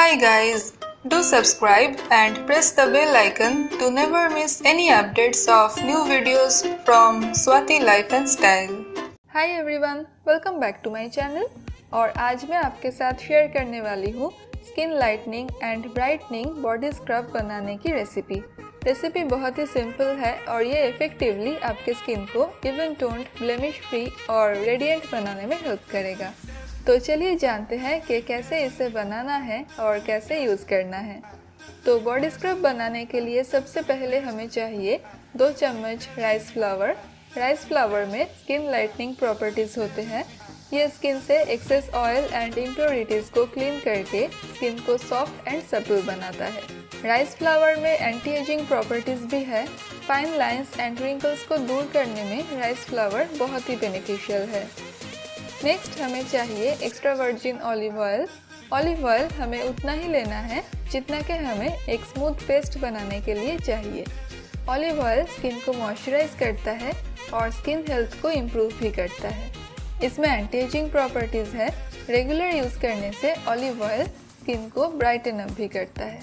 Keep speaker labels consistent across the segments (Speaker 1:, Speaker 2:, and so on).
Speaker 1: Hi guys, do subscribe and press the bell icon to never miss any updates of new videos from Swati Life and Style. Hi everyone, welcome back to my channel और आज मैं आपके साथ share करने वाली हूँ skin lightening and brightening body scrub बनाने की रेसिपी। रेसिपी बहुत ही सिंपल है और ये इफेक्टिवली आपके स्किन को इवन टोन्ड, ब्लेमिश फ्री और रेडिएंट बनाने में हेल्प करेगा। तो चलिए जानते हैं कि कैसे इसे बनाना है और कैसे यूज़ करना है। तो बॉडी स्क्रब बनाने के लिए सबसे पहले हमें चाहिए 2 चम्मच राइस फ्लावर। राइस फ्लावर में स्किन लाइटनिंग प्रॉपर्टीज़ होते हैं। ये स्किन से एक्सेस ऑयल एंड इम्प्योरिटीज़ को क्लीन करके स्किन को सॉफ्ट एंड सपल बनाता है। राइस फ्लावर में एंटी एजिंग प्रॉपर्टीज़ भी है। फाइन लाइंस एंड रिंकल्स को दूर करने में राइस फ्लावर बहुत ही बेनिफिशियल है। नेक्स्ट हमें चाहिए extra virgin olive oil. Olive oil हमें उतना ही लेना है जितना कि हमें एक स्मूथ पेस्ट बनाने के लिए चाहिए। ऑलिव ऑयल स्किन को मॉइस्चराइज करता है और स्किन हेल्थ को इम्प्रूव भी करता है। इसमें एंटी एजिंग प्रॉपर्टीज़ है। रेगुलर यूज़ करने से ऑलिव ऑयल स्किन को ब्राइटन अप भी करता है।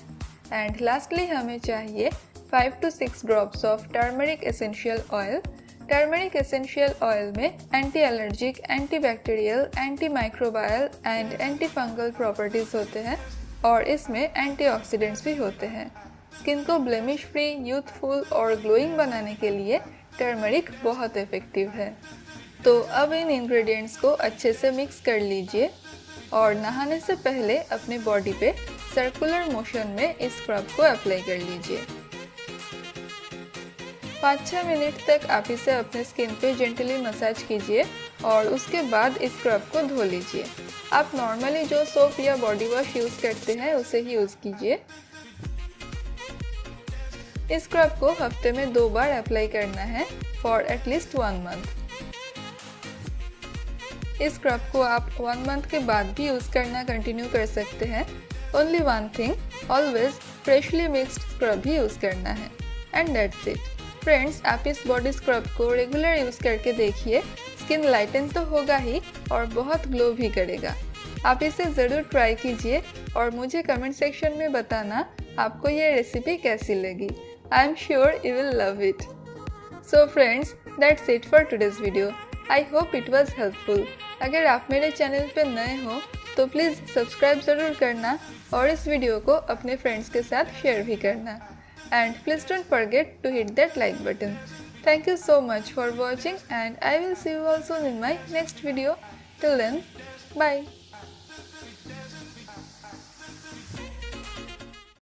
Speaker 1: एंड लास्टली हमें चाहिए 5 to 6 drops of turmeric essential oil. Turmeric essential oil में anti allergic, anti bacterial, anti microbial and anti fungal properties होते हैं और इसमें एंटीऑक्सीडेंट्स भी होते हैं। स्किन को ब्लेमिश फ्री, यूथफुल और ग्लोइंग बनाने के लिए टर्मरिक बहुत इफेक्टिव है। तो अब इन इंग्रेडिएंट्स को अच्छे से मिक्स कर लीजिए और नहाने से पहले अपने बॉडी पे सर्कुलर मोशन में इस स्क्रब को अप्लाई कर लीजिए। 5-6 मिनट तक आप इसे अपने स्किन पे जेंटली मसाज कीजिए और उसके बाद इस स्क्रब को धो लीजिए। आप नॉर्मली जो सोप या बॉडी वॉश यूज़ करते हैं उसे ही यूज़ कीजिए। इस स्क्रब को हफ्ते में 2 बार अप्लाई करना है फॉर एटलीस्ट 1 मंथ। इस स्क्रब को आप 1 मंथ के बाद भी यूज़ करना कंटिन्यू कर सकते हैं। Only one thing, always freshly mixed scrub ही यूज़ करना है। And that's it. फ्रेंड्स, आप इस बॉडी स्क्रब को रेगुलर यूज़ करके देखिए। स्किन लाइटन तो होगा ही और बहुत ग्लो भी करेगा। आप इसे ज़रूर ट्राई कीजिए और मुझे कमेंट सेक्शन में बताना आपको ये रेसिपी कैसी लगी। I am sure you will love it. So friends, that's it for today's video. I hope it was helpful. अगर आप मेरे चैनल पर नए हो तो प्लीज़ सब्सक्राइब ज़रूर करना और इस वीडियो को अपने फ्रेंड्स के साथ शेयर भी करना। And please don't forget to hit that like button. Thank you so much for watching and I will see you all soon in my next video. Till then, bye.